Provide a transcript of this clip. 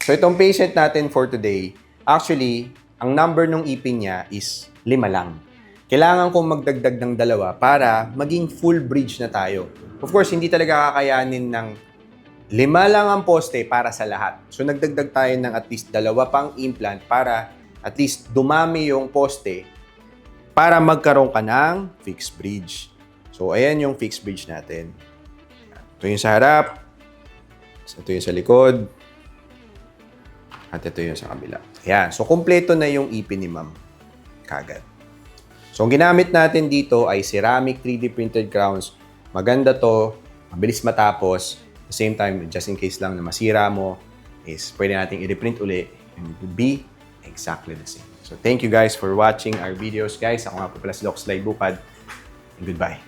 So itong patient natin for today, actually, ang number ng ipin niya is 5 lang. Kailangan kong magdagdag ng 2 para maging full bridge na tayo. Of course, hindi talaga kakayanin ng 5 lang ang poste para sa lahat. So nagdagdag tayo ng at least 2 pang implant para at least dumami yung poste para magkaroon ka ng fixed bridge. So ayan yung fixed bridge natin. Ito yung sa harap, ito yung sa likod, at ito yung sa kabila. Ayan. So kompleto na yung ipin ni ma'am kagad. So ang ginamit natin dito ay ceramic 3D printed crowns. Maganda to, mabilis matapos. At the same time, just in case lang na masira mo, is pwede natin i-reprint uli and it will be exactly the same. So thank you guys for watching our videos, guys. Ako nga po pala si Doc Sly Bupad. And goodbye.